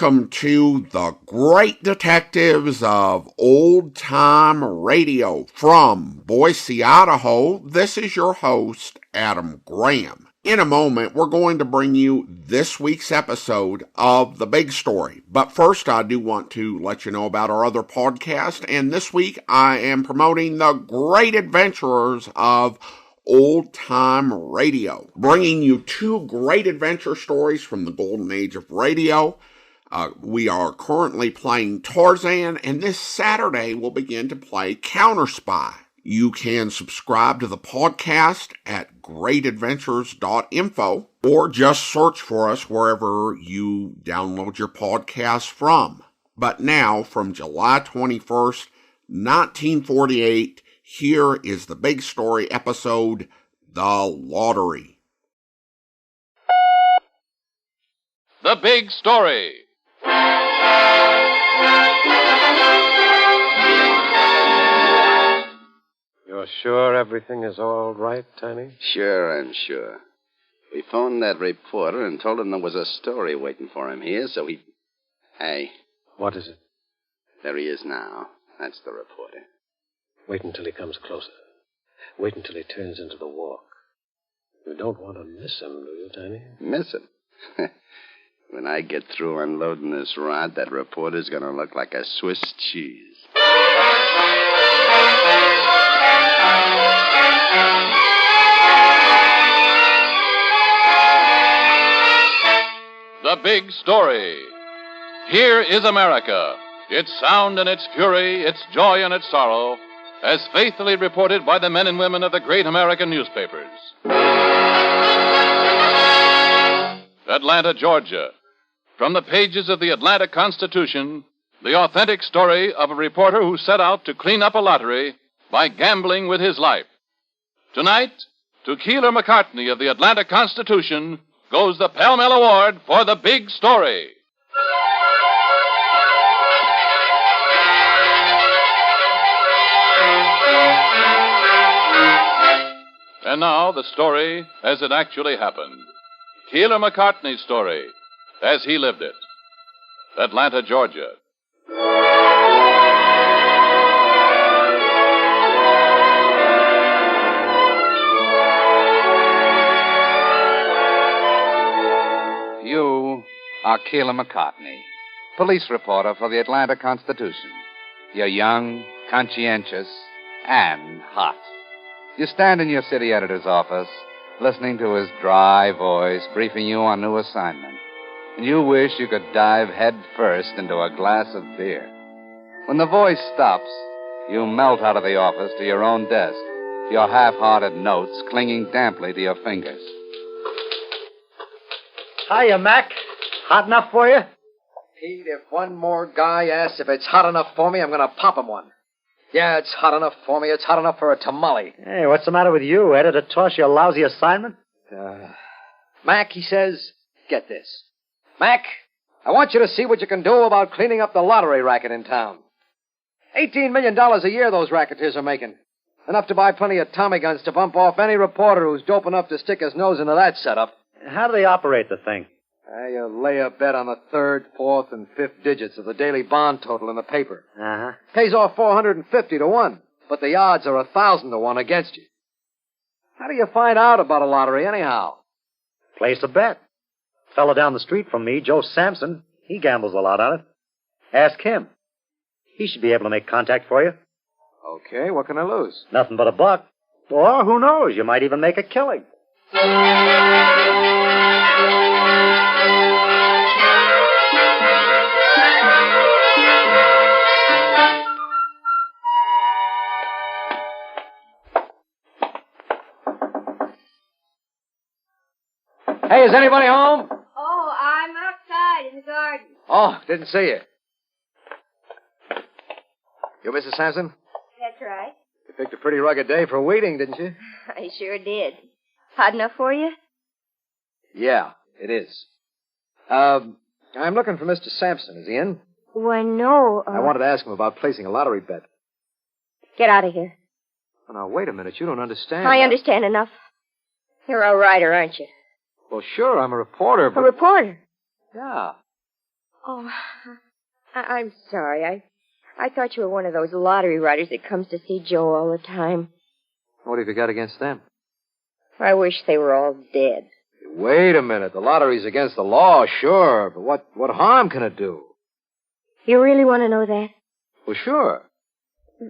welcome to the Great Detectives of Old Time Radio. From Boise, Idaho, this is your host, Adam Graham. In a moment, we're going to bring you this week's episode of The Big Story. But first, I do want to let you know about our other podcast. And this week, I am promoting the Great Adventurers of Old Time Radio, bringing you two great adventure stories from the golden age of radio. We are currently playing Tarzan, and this Saturday we'll begin to play Counter Spy. You can subscribe to the podcast at greatadventures.info or just search for us wherever you download your podcasts from. But now, from July 21st, 1948, here is the Big Story episode, The Lottery. The Big Story. You're sure everything is all right, Tiny? Sure, I'm sure. We phoned that reporter and told him there was a story waiting for him here, so he... Hey. What is it? There he is now. That's the reporter. Wait until he comes closer. Wait until he turns into the walk. You don't want to miss him, do you, Tiny? Miss him? When I get through unloading this rod, that reporter's going to look like a Swiss cheese. The Big Story. Here is America, its sound and its fury, its joy and its sorrow, as faithfully reported by the men and women of the great American newspapers. Atlanta, Georgia. From the pages of the Atlanta Constitution, the authentic story of a reporter who set out to clean up a lottery by gambling with his life. Tonight, to Keeler McCartney of the Atlanta Constitution goes the Pell-Mell Award for The Big Story. And now, the story as it actually happened. Keeler McCartney's story as he lived it. Atlanta, Georgia. You are Keeler McCartney, police reporter for the Atlanta Constitution. You're young, conscientious, and hot. You stand in your city editor's office, listening to his dry voice briefing you on new assignment, and you wish you could dive head first into a glass of beer. When the voice stops, you melt out of the office to your own desk, your half-hearted notes clinging damply to your fingers. Hiya, Mac. Hot enough for you? Pete, if one more guy asks if it's hot enough for me, I'm going to pop him one. Yeah, it's hot enough for me. It's hot enough for a tamale. Hey, what's the matter with you? Editor toss you a lousy assignment? Mac, he says, get this. Mac, I want you to see what you can do about cleaning up the lottery racket in town. $18 million a year those racketeers are making. Enough to buy plenty of Tommy guns to bump off any reporter who's dope enough to stick his nose into that setup. How do they operate the thing? You lay a bet on the third, fourth, and fifth digits of the daily bond total in the paper. Uh-huh. Pays off 450 to 1, but the odds are 1,000 to 1 against you. How do you find out about a lottery anyhow? Place a bet. Fellow down the street from me, Joe Sampson, he gambles a lot on it. Ask him. He should be able to make contact for you. Okay, what can I lose? Nothing but a buck. Or, who knows, you might even make a killing. Hey, is anybody home? Oh, I'm outside in the garden. Oh, didn't see you. You Mrs. Sampson? That's right. You picked a pretty rugged day for weeding, didn't you? I sure did. Hot enough for you? Yeah, it is. I'm looking for Mr. Sampson. Is he in? Why, no. I wanted to ask him about placing a lottery bet. Get out of here. Oh, now, wait a minute. You don't understand. I understand enough. You're a writer, aren't you? Well, sure, I'm a reporter, but... A reporter? Yeah. Oh, I'm sorry. I thought you were one of those lottery riders that comes to see Joe all the time. What have you got against them? I wish they were all dead. Wait a minute. The lottery's against the law, sure. But what harm can it do? You really want to know that? Well, sure.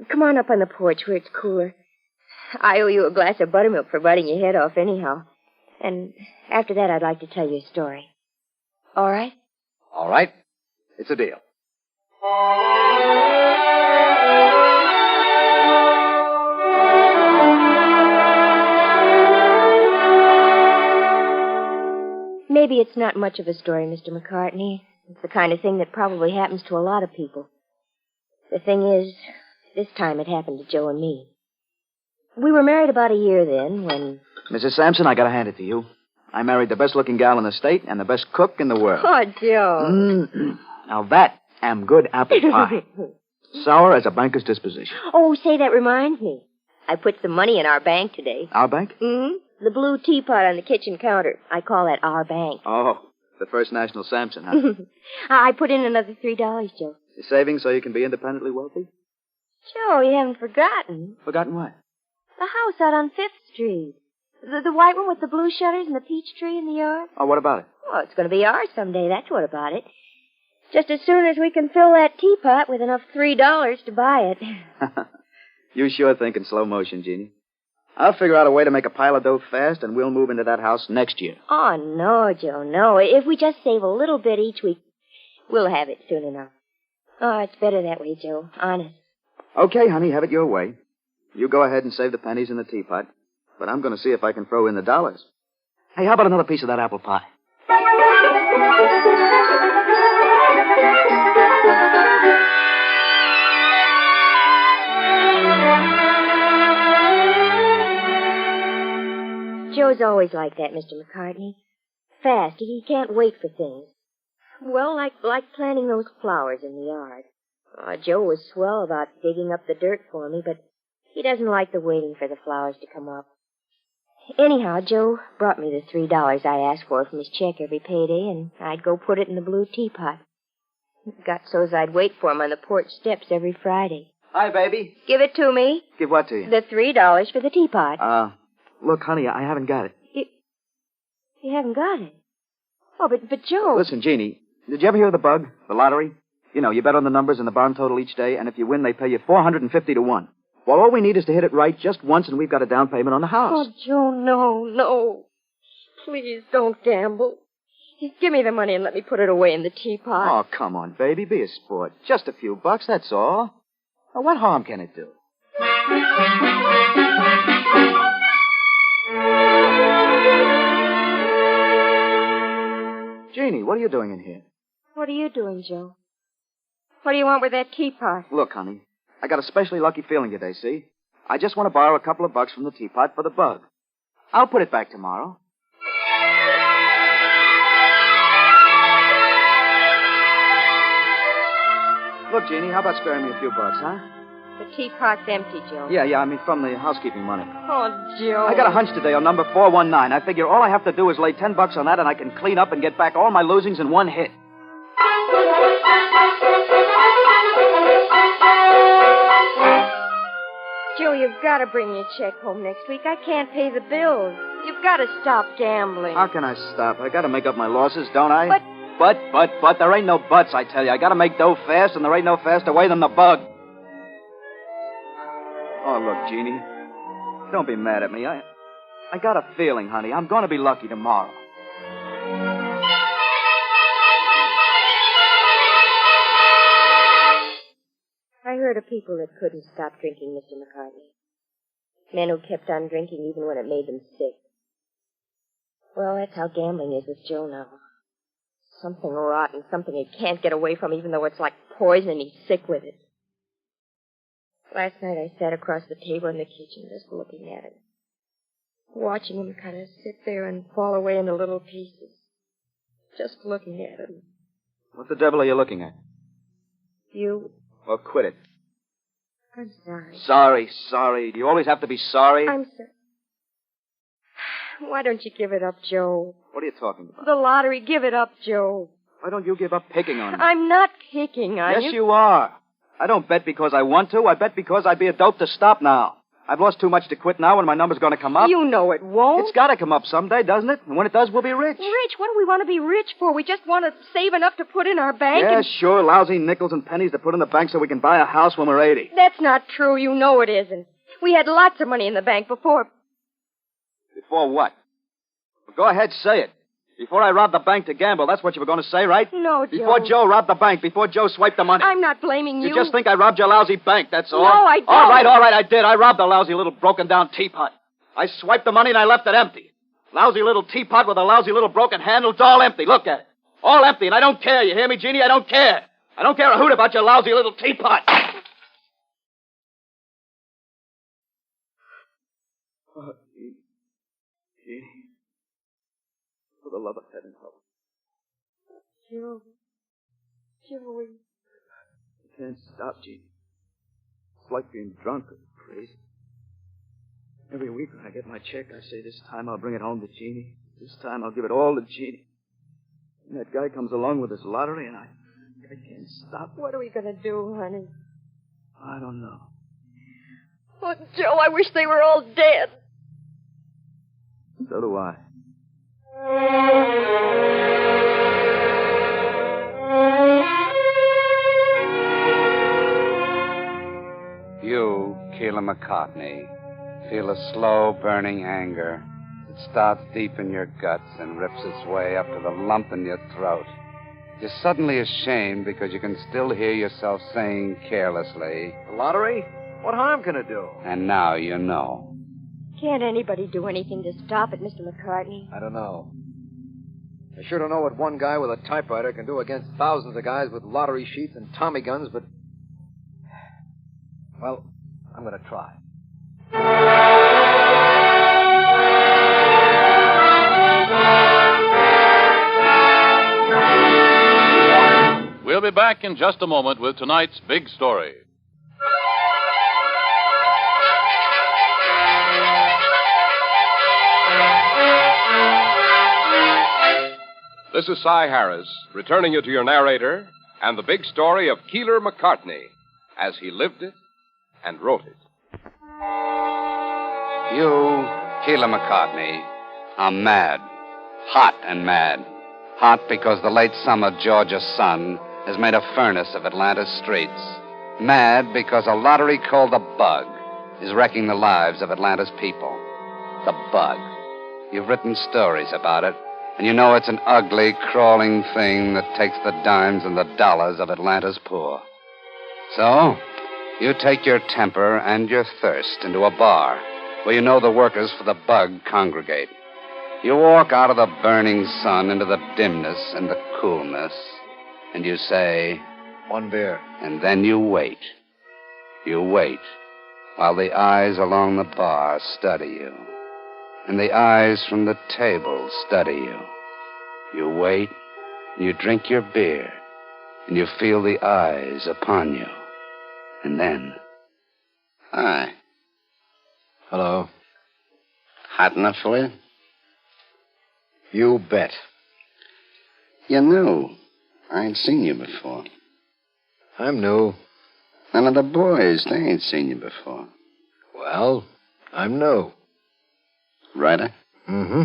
Come on up on the porch where it's cooler. I owe you a glass of buttermilk for biting your head off anyhow. And after that, I'd like to tell you a story. All right? All right. It's a deal. Maybe it's not much of a story, Mr. McCartney. It's the kind of thing that probably happens to a lot of people. The thing is, this time it happened to Joe and me. We were married about a year then when... Mrs. Sampson, I gotta hand it to you. I married the best-looking gal in the state and the best cook in the world. Oh, Joe. Now that am good apple pie. Sour as a banker's disposition. Oh, say, that reminds me. I put some money in our bank today. Our bank? Mm-hmm. The blue teapot on the kitchen counter. I call that our bank. Oh, the First National Sampson, huh? I put in another $3, Joe. You're saving so you can be independently wealthy? Joe, you haven't forgotten. Forgotten what? The house out on 5th Street. The white one with the blue shutters and the peach tree in the yard. Oh, what about it? Well, it's going to be ours someday. That's what about it. Just as soon as we can fill that teapot with enough $3 to buy it. You sure think in slow motion, Jeannie. I'll figure out a way to make a pile of dough fast, and we'll move into that house next year. Oh, no, Joe, no. If we just save a little bit each week, we'll have it soon enough. Oh, it's better that way, Joe. Honest. Okay, honey, have it your way. You go ahead and save the pennies in the teapot, but I'm going to see if I can throw in the dollars. Hey, how about another piece of that apple pie? Joe's always like that, Mr. McCartney. Fast. He can't wait for things. Well, like planting those flowers in the yard. Joe was swell about digging up the dirt for me, but he doesn't like the waiting for the flowers to come up. Anyhow, Joe brought me the $3 I asked for from his check every payday, and I'd go put it in the blue teapot. It got so's I'd wait for him on the porch steps every Friday. Hi, baby. Give it to me. Give what to you? The $3 for the teapot. Look, honey, I haven't got it. You haven't got it? Oh, but Joe... Listen, Jeannie, did you ever hear of the bug, the lottery? You know, you bet on the numbers and the barn total each day, and if you win, they pay you $450 to 1. Well, all we need is to hit it right just once, and we've got a down payment on the house. Oh, Joe, no. Please don't gamble. Give me the money and let me put it away in the teapot. Oh, come on, baby, be a sport. Just a few bucks, that's all. Well, what harm can it do? Jeannie, what are you doing in here? What are you doing, Joe? What do you want with that teapot? Look, honey, I got a especially lucky feeling today, see? I just want to borrow a couple of bucks from the teapot for the bug. I'll put it back tomorrow. Look, Jeannie, how about sparing me a few bucks, huh? The teapot's empty, Joe. Yeah, I mean from the housekeeping money. Oh, Joe. I got a hunch today on number 419. I figure all I have to do is lay $10 on that, and I can clean up and get back all my losings in one hit. Joe, you've got to bring your check home next week. I can't pay the bills. You've got to stop gambling. How can I stop? I got to make up my losses, don't I? But... But, there ain't no buts, I tell you. I got to make dough fast, and there ain't no faster way than the bug. Oh, look, Jeannie. Don't be mad at me. I got a feeling, honey. I'm going to be lucky tomorrow. I heard of people that couldn't stop drinking, Mr. McCartney. Men who kept on drinking even when it made them sick. Well, that's how gambling is with Joe now. Something rotten, something he can't get away from, even though it's like poison and he's sick with it. Last night I sat across the table in the kitchen just looking at him. Watching him kind of sit there and fall away into little pieces. Just looking at him. What the devil are you looking at? You... Well, quit it. I'm sorry. Sorry. Do you always have to be sorry? I'm sorry. Why don't you give it up, Joe? What are you talking about? The lottery, give it up, Joe. Why don't you give up picking on me? I'm not picking on you. Yes, you are. I don't bet because I want to. I bet because I'd be a dope to stop now. I've lost too much to quit now, and my number's going to come up. You know it won't. It's got to come up someday, doesn't it? And when it does, we'll be rich. Rich? What do we want to be rich for? We just want to save enough to put in our bank. Yeah, sure. Lousy nickels and pennies to put in the bank so we can buy a house when we're 80. That's not true. You know it isn't. We had lots of money in the bank before. Before what? Well, go ahead, say it. Before I robbed the bank to gamble, that's what you were going to say, right? No, Joe. Before Joe robbed the bank, before Joe swiped the money. I'm not blaming you. You just think I robbed your lousy bank, that's all? No, I don't. All right, I did. I robbed the lousy little broken-down teapot. I swiped the money and I left it empty. Lousy little teapot with a lousy little broken handle. It's all empty. Look at it. All empty, and I don't care. You hear me, Jeannie? I don't care. I don't care a hoot about your lousy little teapot. Oh, Jeannie. For the love of heaven, help. Joey. I can't stop, Jeannie. It's like being drunk or crazy. Every week when I get my check, I say, this time I'll bring it home to Jeannie. This time I'll give it all to Jeannie. And that guy comes along with his lottery, and I can't stop. What are we going to do, honey? I don't know. Oh, Joe, I wish they were all dead. So do I. You, Keeler McCartney, feel a slow burning anger. It starts deep in your guts and rips its way up to the lump in your throat. You're suddenly ashamed because you can still hear yourself saying carelessly, The lottery? What harm can it do? and now you know. Can't anybody do anything to stop it, Mr. McCartney? I don't know. I sure don't know what one guy with a typewriter can do against thousands of guys with lottery sheets and Tommy guns, but... Well, I'm going to try. We'll be back in just a moment with tonight's big story. This is Cy Harris, returning you to your narrator and the big story of Keeler McCartney as he lived it and wrote it. You, Keeler McCartney, are mad. Hot and mad. Hot because the late summer Georgia sun has made a furnace of Atlanta's streets. Mad because a lottery called the Bug is wrecking the lives of Atlanta's people. The Bug. You've written stories about it, and you know it's an ugly, crawling thing that takes the dimes and the dollars of Atlanta's poor. So, you take your temper and your thirst into a bar where you know the workers for the Bug congregate. You walk out of the burning sun into the dimness and the coolness, and you say, One beer. and then you wait. You wait while the eyes along the bar study you, and the eyes from the table study you. You wait, and you drink your beer, and you feel the eyes upon you. And then... Hi. Hello. Hot enough for you? You bet. You're new. I ain't seen you before. I'm new. None of the boys, they ain't seen you before. Well, I'm new. Writer? Mm-hmm.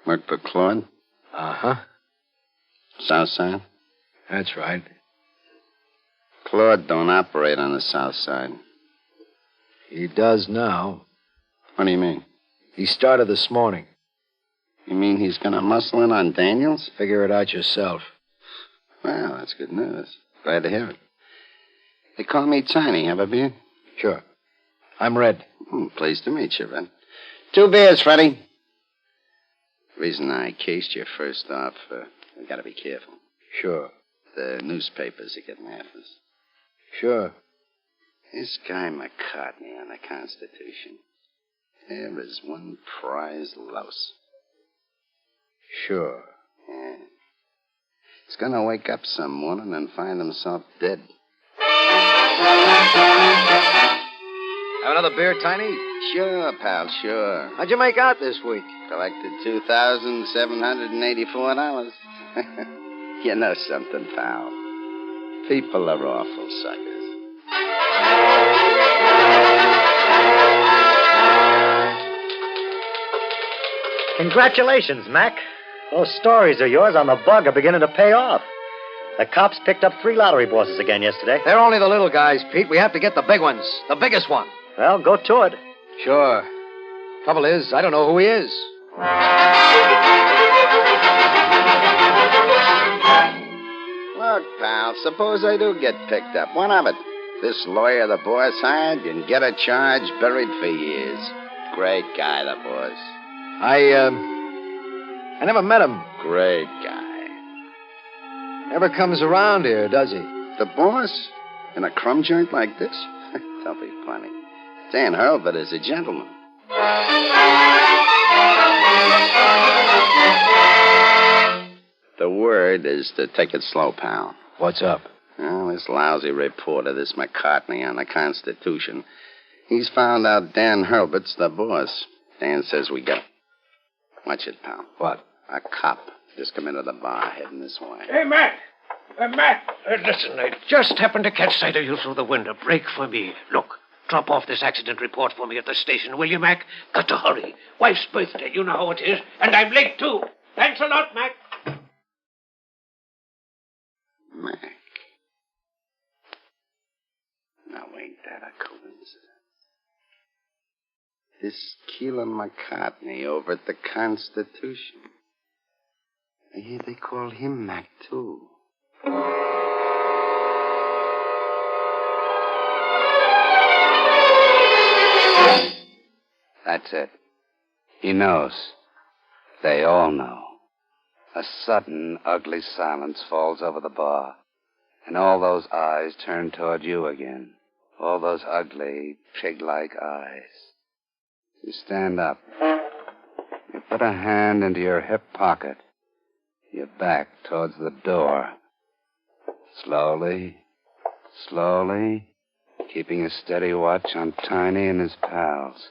Work for Claude? Uh-huh. Southside? That's right. Claude don't operate on the South Side. He does now. What do you mean? He started this morning. You mean he's gonna muscle in on Daniels? Figure it out yourself. Well, that's good news. Glad to hear it. They call me Tiny. Have a beer? Sure. I'm Red. Pleased to meet you, Red. 2 beers, Freddie. Reason I cased you first off, we gotta be careful. Sure. The newspapers are getting after us. Sure. This guy McCartney on the Constitution. There is one prize louse. Sure. Yeah. He's gonna wake up some morning and find himself dead. Have another beer, Tiny? Sure, pal, sure. How'd you make out this week? Collected $2,784. You know something, pal? People are awful suckers. Congratulations, Mac. Those stories of yours on the bug are beginning to pay off. The cops picked up 3 lottery bosses again yesterday. They're only the little guys, Pete. We have to get the big ones. The biggest one. Well, go to it. Sure. Trouble is, I don't know who he is. Look, pal, suppose I do get picked up. What of it? This lawyer the boss hired can get a charge buried for years. Great guy, the boss. I never met him. Great guy. Never comes around here, does he? The boss? In a crumb joint like this? Don't be funny. Dan Hurlbut is a gentleman. The word is to take it slow, pal. What's up? Well, this lousy reporter, this McCartney on the Constitution, he's found out Dan Hurlbut's the boss. Dan says we got... Watch it, pal. What? A cop just come into the bar heading this way. Hey, Mac! Mac! Listen, I just happened to catch sight of you through the window. Break for me. Look, drop off this accident report for me at the station, will you, Mac? Got to hurry. Wife's birthday, you know how it is. And I'm late, too. Thanks a lot, Mac. Mac. Now, ain't that a coincidence? This Keelan McCartney over at the Constitution. I hear they call him Mac, too. That's it. He knows. They all know. A sudden, ugly silence falls over the bar, and all those eyes turn toward you again. All those ugly, pig-like eyes. You stand up. You put a hand into your hip pocket. Your back towards the door. Slowly, slowly, keeping a steady watch on Tiny and his pals.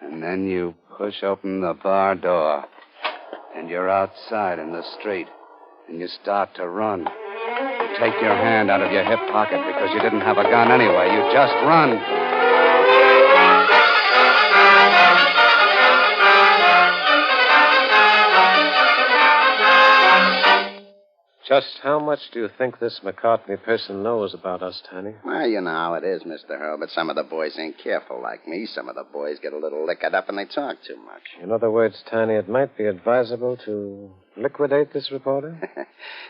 And then you push open the bar door, and you're outside in the street, and you start to run. You take your hand out of your hip pocket because you didn't have a gun anyway. You just run. Just how much do you think this McCartney person knows about us, Tiny? Well, you know how it is, Mr. Hurlbut. Some of the boys ain't careful like me. Some of the boys get a little liquored up and they talk too much. In other words, Tiny, it might be advisable to liquidate this reporter?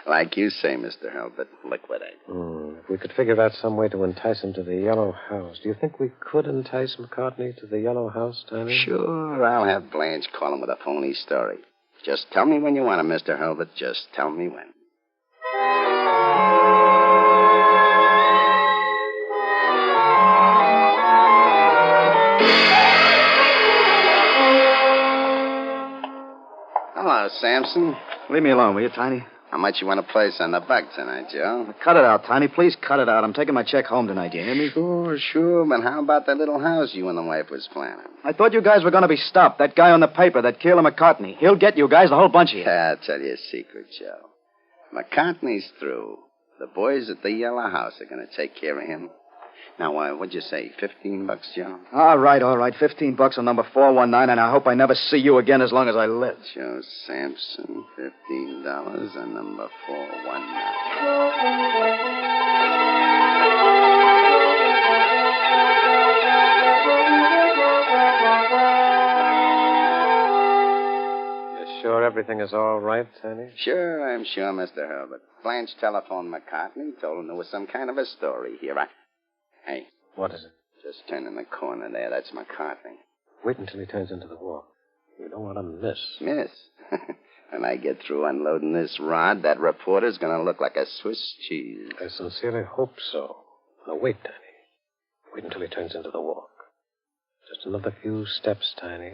Like you say, Mr. Hurlbut, liquidate. If we could figure out some way to entice him to the Yellow House. Do you think we could entice McCartney to the Yellow House, Tiny? Sure, I'll have Blanche call him with a phony story. Just tell me when you want him, Mr. Hurlbut. Just tell me when. Hello, Samson. Leave me alone, will you, Tiny? How much you want to place on the buck tonight, Joe? Cut it out, Tiny. Please cut it out. I'm taking my check home tonight. You hear me? Sure. But how about that little house you and the wife was planning? I thought you guys were going to be stopped. That guy on the paper, that Keelan McCartney. He'll get you guys, the whole bunch of you. Yeah, I'll tell you a secret, Joe. McCartney's through. The boys at the Yellow House are going to take care of him. Now, what'd you say, $15, Joe? All right. $15 on number 419, and I hope I never see you again as long as I live. Joe Sampson, $15 on number 419. You sure everything is all right, Tiny? Sure, I'm sure, Mr. Hurlbut. Blanche telephoned McCartney, told him there was some kind of a story here. Hey. What is it? Just turn in the corner there. That's McCartney. Wait until he turns into the walk. You don't want to miss. Miss? When I get through unloading this rod, that reporter's going to look like a Swiss cheese. I sincerely hope so. Now, wait, Tiny. Wait until he turns into the walk. Just another few steps, Tiny.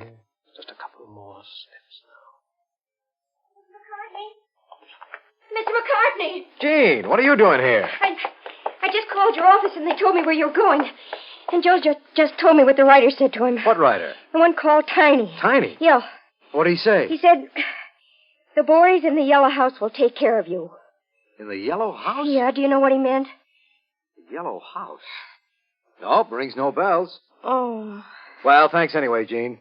Just a couple more steps now. Mr. McCartney! Gene, what are you doing here? I just called your office and they told me where you were going. And Joe just told me what the writer said to him. What writer? The one called Tiny. Tiny? Yeah. What did he say? He said, the boys in the yellow house will take care of you. In the yellow house? Yeah, do you know what he meant? The yellow house? Nope, rings no bells. Oh. Well, thanks anyway, Gene.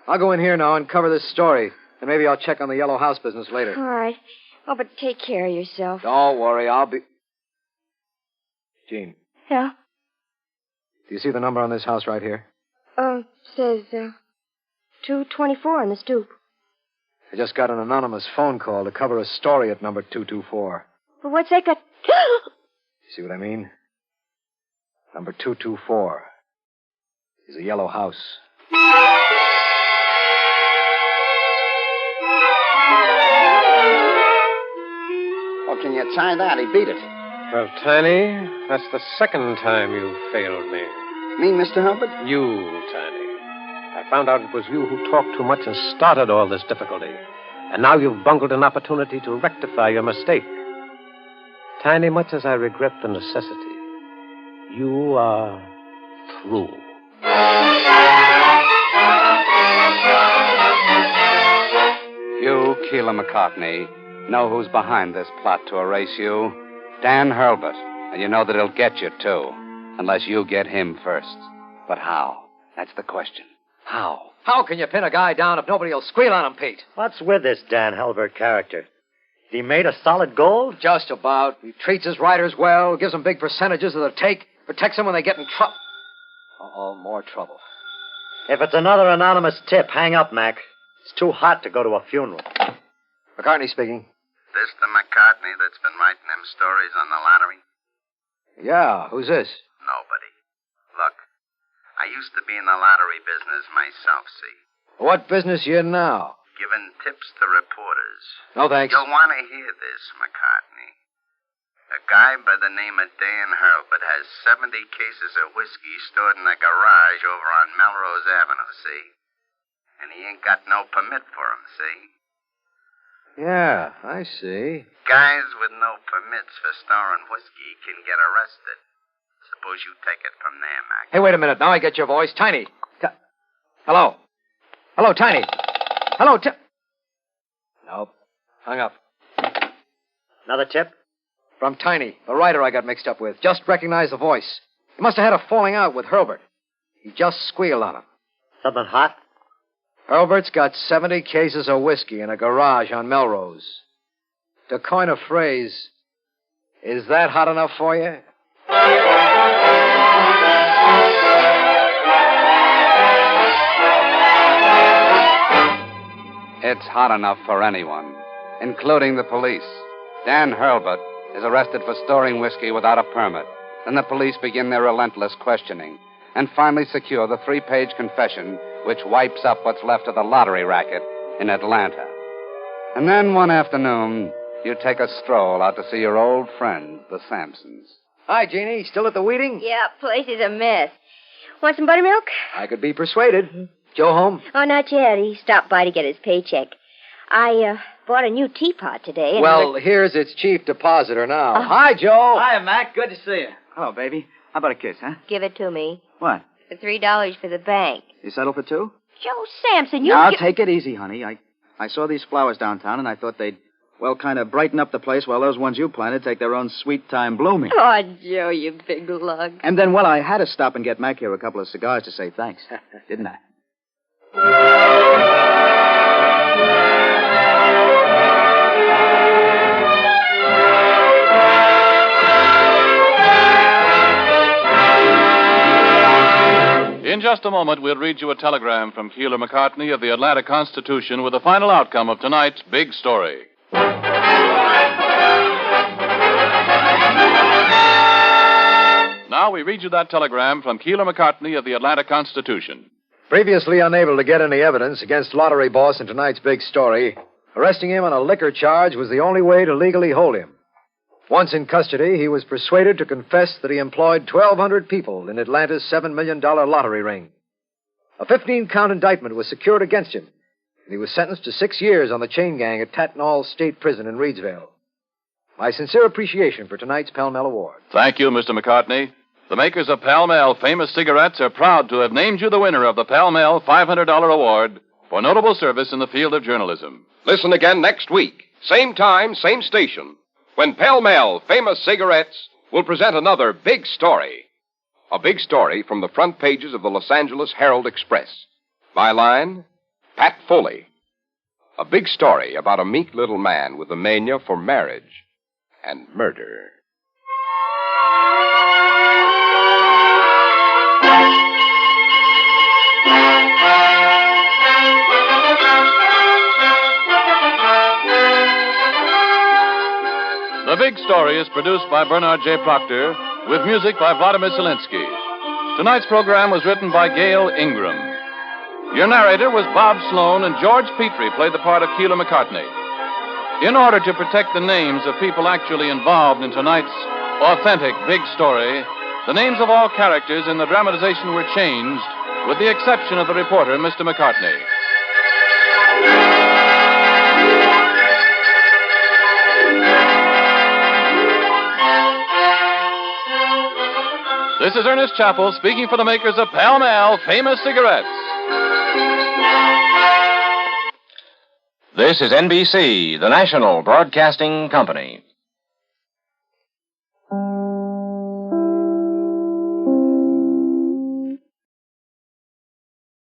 I'll go in here now and cover this story. And maybe I'll check on the yellow house business later. All right. Oh, but take care of yourself. Don't worry, I'll be... Gene, Yeah? do you see the number on this house right here? Says, 224 on the stoop. I just got an anonymous phone call to cover a story at number 224. Well, what's that got... You see what I mean? Number 224 is a yellow house. Well, can you tie that? He beat it. Well, Tiny, that's the second time you've failed me. Me, Mr. Hubbard? You, Tiny. I found out it was you who talked too much and started all this difficulty. And now you've bungled an opportunity to rectify your mistake. Tiny, much as I regret the necessity, you are through. You, Keeler McCartney, know who's behind this plot to erase you. Dan Hurlbut. And you know that he'll get you, too. Unless you get him first. But how? That's the question. How? How can you pin a guy down if nobody will squeal on him, Pete? What's with this Dan Helbert character? He made a solid gold? Just about. He treats his writers well, gives them big percentages of the take, protects them when they get in trouble. Uh-oh, more trouble. If it's another anonymous tip, hang up, Mac. It's too hot to go to a funeral. McCartney speaking. This the McCartney that's been writing them stories on the lottery? Yeah, who's this? Nobody. Look, I used to be in the lottery business myself, see? What business you in now? Giving tips to reporters. No, thanks. You'll want to hear this, McCartney. A guy by the name of Dan Hurlbut has 70 cases of whiskey stored in a garage over on Melrose Avenue, see? And he ain't got no permit for 'em, see? Yeah, I see. Guys with no permits for storing whiskey can get arrested. Suppose you take it from there, Mac. Hey, wait a minute. Now I get your voice. Tiny. Hello. Hello, Tiny. Hello, Nope. Hung up. Another tip? From Tiny, the writer I got mixed up with. Just recognized the voice. He must have had a falling out with Hurlbut. He just squealed on him. Something hot? Hurlbert's got 70 cases of whiskey in a garage on Melrose. To coin a phrase, is that hot enough for you? It's hot enough for anyone, including the police. Dan Hurlbut is arrested for storing whiskey without a permit. Then the police begin their relentless questioning and finally secure the 3-page confession which wipes up what's left of the lottery racket in Atlanta. And then one afternoon, you take a stroll out to see your old friends, the Sampsons. Hi, Jeannie. Still at the Weeding? Yeah, place is a mess. Want some buttermilk? I could be persuaded. Joe home? Oh, not yet. He stopped by to get his paycheck. I bought a new teapot today. And well, here's its chief depositor now. Oh. Hi, Joe. Hi, Mac. Good to see you. Hello, baby. How about a kiss, huh? Give it to me. What? For $3 for the bank. You settle for 2? Joe Sampson, you... Now, take it easy, honey. I saw these flowers downtown, and I thought they'd, well, kind of brighten up the place while those ones you planted take their own sweet time blooming. Oh, Joe, you big lug. And then, well, I had to stop and get Mac here a couple of cigars to say thanks. Didn't I? In just a moment, we'll read you a telegram from Keeler McCartney of the Atlanta Constitution with the final outcome of tonight's big story. Now we read you that telegram from Keeler McCartney of the Atlanta Constitution. Previously unable to get any evidence against lottery boss in tonight's big story, arresting him on a liquor charge was the only way to legally hold him. Once in custody, he was persuaded to confess that he employed 1,200 people in Atlanta's $7 million lottery ring. A 15-count indictment was secured against him, and he was sentenced to 6 years on the chain gang at Tatnall State Prison in Reedsville. My sincere appreciation for tonight's Pall Mall Award. Thank you, Mr. McCartney. The makers of Pall Mall Famous Cigarettes are proud to have named you the winner of the Pall Mall $500 award for notable service in the field of journalism. Listen again next week, same time, same station, when Pell Mell Famous Cigarettes will present another big story. A big story from the front pages of the Los Angeles Herald-Express. Byline, Pat Foley. A big story about a meek little man with a mania for marriage and murder. The Big Story is produced by Bernard J. Proctor, with music by Vladimir Zelinsky. Tonight's program was written by Gail Ingram. Your narrator was Bob Sloan, and George Petrie played the part of Keeler McCartney. In order to protect the names of people actually involved in tonight's authentic Big Story, the names of all characters in the dramatization were changed, with the exception of the reporter, Mr. McCartney. This is Ernest Chappell speaking for the makers of Pall Mall Famous Cigarettes. This is NBC, the national broadcasting company.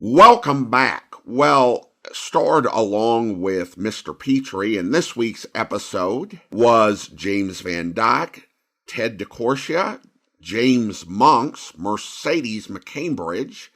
Welcome back. Well, starred along with Mr. Petrie in this week's episode was James Van Dyke, Ted DeCorsia, James Monks, Mercedes McCambridge,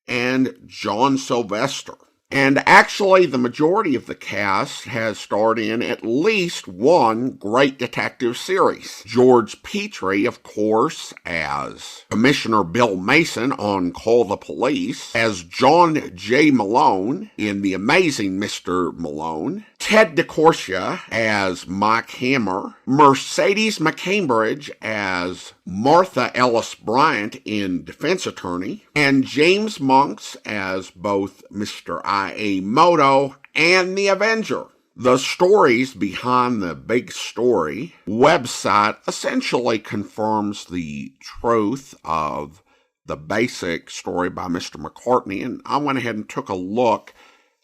and John Sylvester. And actually, the majority of the cast has starred in at least one great detective series. George Petrie, of course, as Commissioner Bill Mason on Call the Police, as John J. Malone in The Amazing Mr. Malone, Ted DeCorsia as Mike Hammer, Mercedes McCambridge as Martha Ellis Bryant in Defense Attorney, and James Monks as both Mr. I.A. Moto and the Avenger. The stories behind the Big Story website essentially confirms the truth of the basic story by Mr. McCartney, and I went ahead and took a look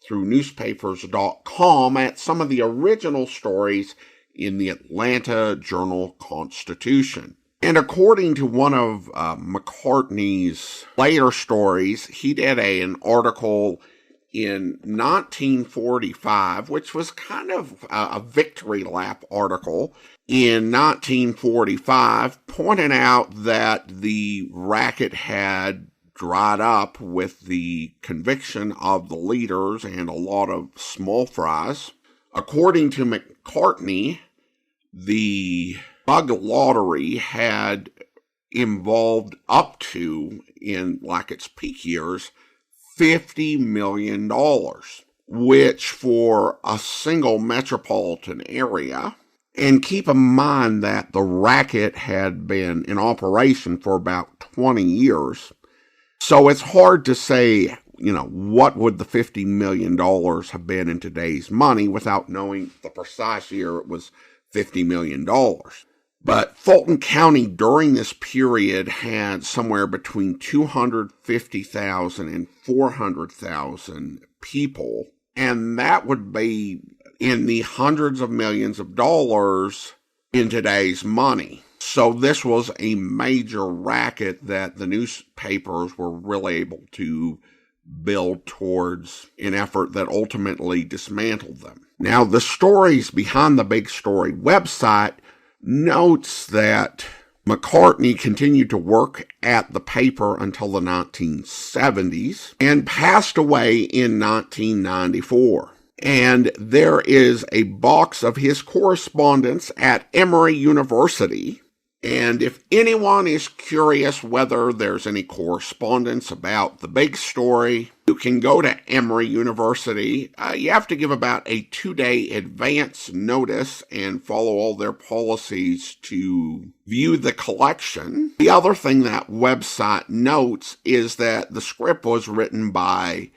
through newspapers.com at some of the original stories in the Atlanta Journal-Constitution. And according to one of McCartney's later stories, he did an article in 1945, which was kind of a victory lap article in 1945, pointing out that the racket had dried up with the conviction of the leaders and a lot of small fries. According to McCartney, the bug lottery had involved up to, in like its peak years, $50 million, which for a single metropolitan area, and keep in mind that the racket had been in operation for about 20 years, so it's hard to say, what would the $50 million have been in today's money without knowing the precise year it was $50 million. But Fulton County during this period had somewhere between 250,000 and 400,000 people, and that would be in the hundreds of millions of dollars in today's money. So this was a major racket that the newspapers were really able to build towards an effort that ultimately dismantled them. Now, the stories behind the Big Story website notes that McCartney continued to work at the paper until the 1970s and passed away in 1994. And there is a box of his correspondence at Emory University. And if anyone is curious whether there's any correspondence about the Big Story, you can go to Emory University. You have to give about a 2-day advance notice and follow all their policies to view the collection. The other thing that website notes is that the script was written by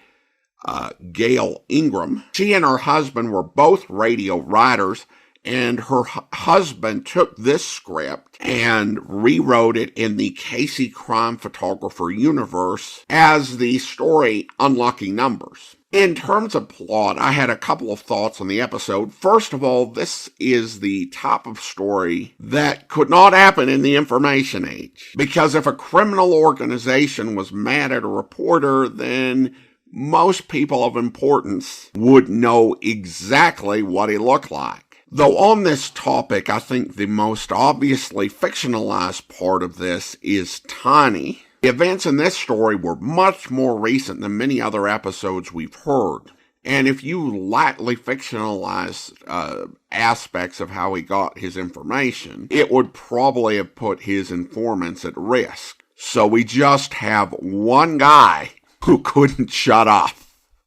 Gail Ingram. She and her husband were both radio writers, and her husband took this script and rewrote it in the Casey Crime Photographer universe as the story Unlucky Numbers. In terms of plot, I had a couple of thoughts on the episode. First of all, this is the type of story that could not happen in the information age. Because if a criminal organization was mad at a reporter, then most people of importance would know exactly what he looked like. Though on this topic, I think the most obviously fictionalized part of this is Tiny. The events in this story were much more recent than many other episodes we've heard. And if you lightly fictionalize aspects of how he got his information, it would probably have put his informants at risk. So we just have one guy who couldn't shut up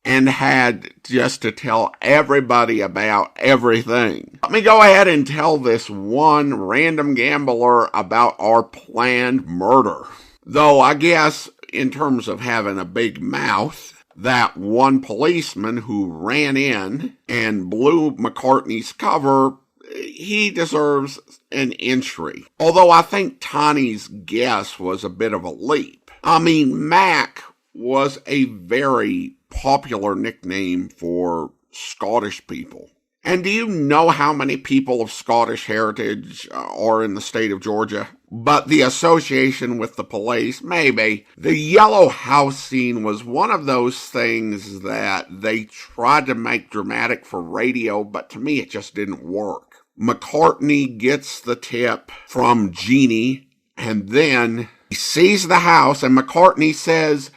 and had just to tell everybody about everything. Let me go ahead and tell this one random gambler about our planned murder. Though I guess in terms of having a big mouth, that one policeman who ran in and blew McCartney's cover, he deserves an entry. Although I think Tiny's guess was a bit of a leap. I mean, Mac was a very popular nickname for Scottish people. And do you know how many people of Scottish heritage are in the state of Georgia? But the association with the police, maybe. The Yellow House scene was one of those things that they tried to make dramatic for radio, but to me it just didn't work. McCartney gets the tip from Jeannie, and then he sees the house, and McCartney says,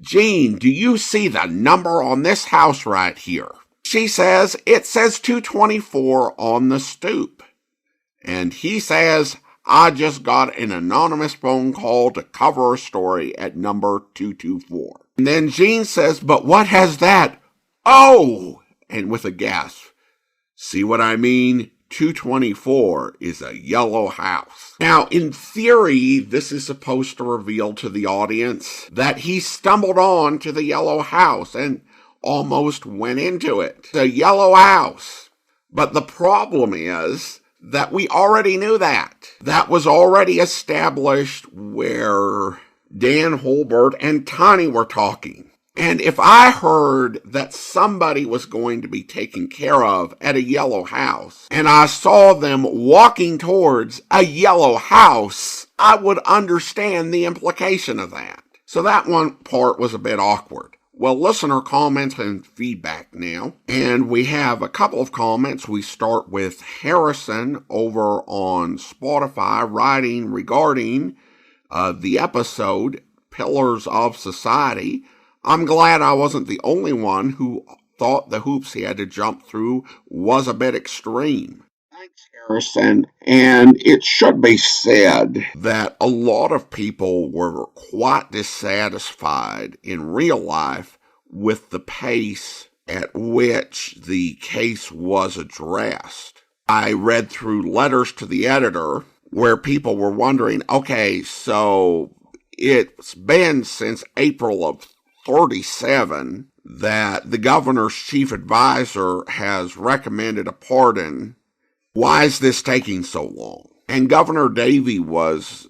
"Jean, do you see the number on this house right here?" She says, "It says 224 on the stoop." And he says, "I just got an anonymous phone call to cover a story at number 224. And then Jean says, "But what has that? Oh!" And with a gasp, "See what I mean? 224 is a yellow house." Now, in theory, this is supposed to reveal to the audience that he stumbled on to the yellow house and almost went into it. The yellow house. But the problem is that we already knew that. That was already established where Dan Holbert and Tiny were talking. And if I heard that somebody was going to be taken care of at a yellow house, and I saw them walking towards a yellow house, I would understand the implication of that. So that one part was a bit awkward. Well, listener comments and feedback now. And we have a couple of comments. We start with Harrison over on Spotify writing regarding the episode Pillars of Society. "I'm glad I wasn't the only one who thought the hoops he had to jump through was a bit extreme." Thanks, Harrison. And it should be said that a lot of people were quite dissatisfied in real life with the pace at which the case was addressed. I read through letters to the editor where people were wondering, okay, so it's been since April of 37 that the governor's chief advisor has recommended a pardon. Why is this taking so long? And Governor Davey was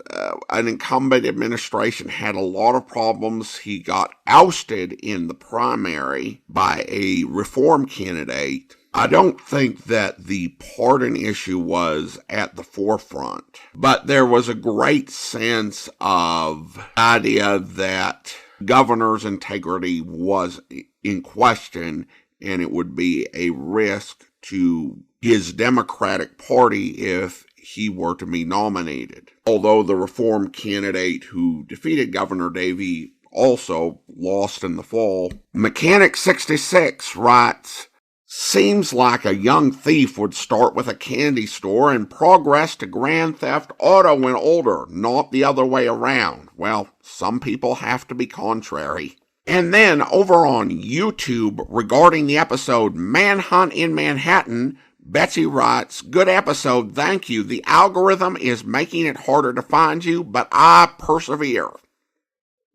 an incumbent administration, had a lot of problems. He got ousted in the primary by a reform candidate. I don't think that the pardon issue was at the forefront, but there was a great sense of idea that governor's integrity was in question, and it would be a risk to his Democratic Party if he were to be nominated. Although the reform candidate who defeated Governor Davey also lost in the fall. Mechanic 66 writes, "Seems like a young thief would start with a candy store and progress to grand theft auto when older, not the other way around. Well, some people have to be contrary." And then over on YouTube, regarding the episode Manhunt in Manhattan, Betsy writes, "Good episode, thank you. The algorithm is making it harder to find you, but I persevere."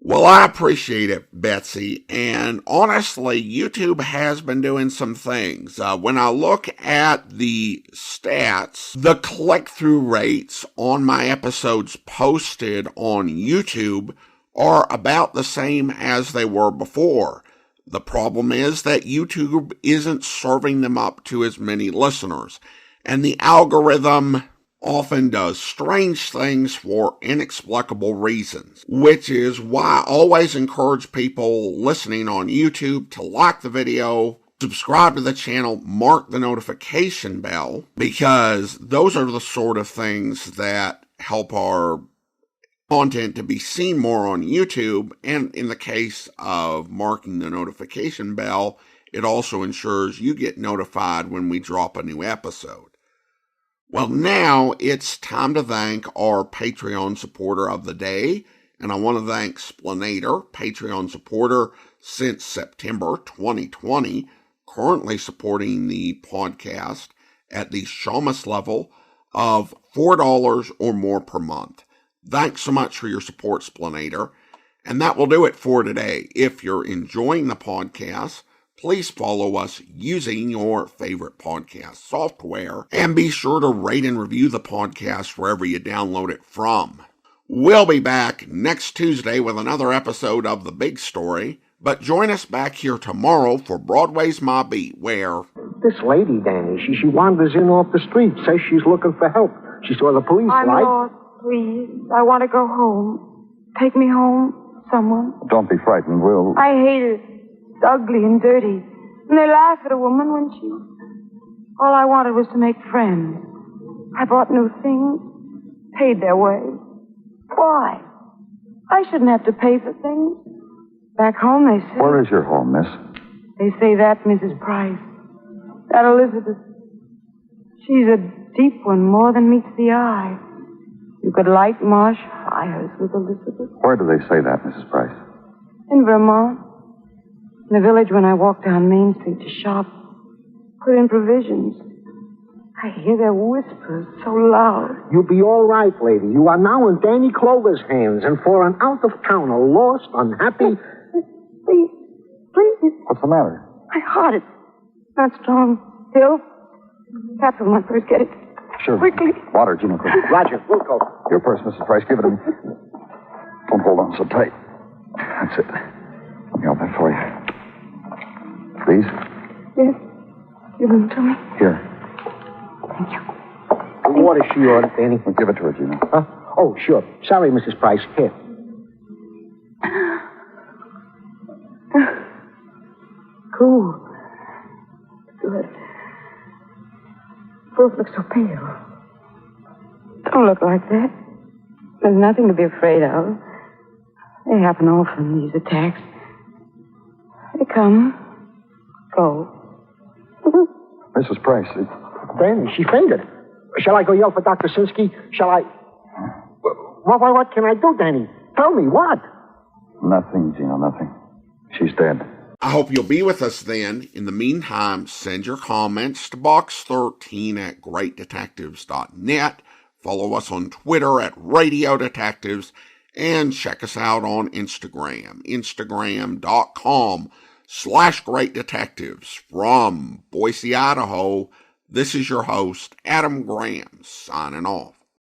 Well, I appreciate it, Betsy, and honestly, YouTube has been doing some things. When I look at the stats, the click-through rates on my episodes posted on YouTube are about the same as they were before. The problem is that YouTube isn't serving them up to as many listeners, and the algorithm often does strange things for inexplicable reasons, which is why I always encourage people listening on YouTube to like the video, subscribe to the channel, mark the notification bell, because those are the sort of things that help our content to be seen more on YouTube, and in the case of marking the notification bell, it also ensures you get notified when we drop a new episode. Well, now it's time to thank our Patreon supporter of the day, and I want to thank Splanator, Patreon supporter since September 2020, currently supporting the podcast at the Shamus level of $4 or more per month. Thanks so much for your support, Splanator. And that will do it for today. If you're enjoying the podcast, please follow us using your favorite podcast software, and be sure to rate and review the podcast wherever you download it from. We'll be back next Tuesday with another episode of The Big Story, but join us back here tomorrow for Broadway's My Beat, where... This lady, Danny, she wanders in off the street, says she's looking for help. She saw the police I'm light. lost, please. I want to go home. Take me home, someone. Don't be frightened, we'll... I hate it. It's ugly and dirty. And they laugh at a woman when she... All I wanted was to make friends. I bought new things, paid their way. Why? I shouldn't have to pay for things. Back home, they say... Where is your home, miss? They say that's Mrs. Price. That Elizabeth. She's a deep one, more than meets the eye. You could light marsh fires with Elizabeth. Where do they say that, Mrs. Price? In Vermont. In the village when I walk down Main Street to shop. Put in provisions. I hear their whispers so loud. You'll be all right, lady. You are now in Danny Clover's hands, and for an out-of-towner, lost, unhappy... Please. What's the matter? My heart is not strong. Bill? Capsule must first get it. Sure. Quickly. Water, Gina, quick. Roger, we'll go. Your purse, Mrs. Price. Give it to me. Don't hold on so tight. That's it. Let me open it for you. Please? Yes. Give them to me. Here. Thank you. What is she ordered, Danny? Well, give it to her, Gina. Huh? Oh, sure. Sorry, Mrs. Price. Here. Cool. Good. Both look so pale. Don't look like that. There's nothing to be afraid of. They happen often, these attacks. They come, go. Mrs. Price, Danny, she fainted. Shall I go yell for Dr. Sinsky? Shall I... What can I do, Danny? Tell me, what? Nothing, Gina, nothing. She's dead. I hope you'll be with us then. In the meantime, send your comments to box13@greatdetectives.net. Follow us on Twitter at Radio Detectives, and check us out on Instagram, instagram.com/greatdetectives. From Boise, Idaho, this is your host, Adam Graham, signing off.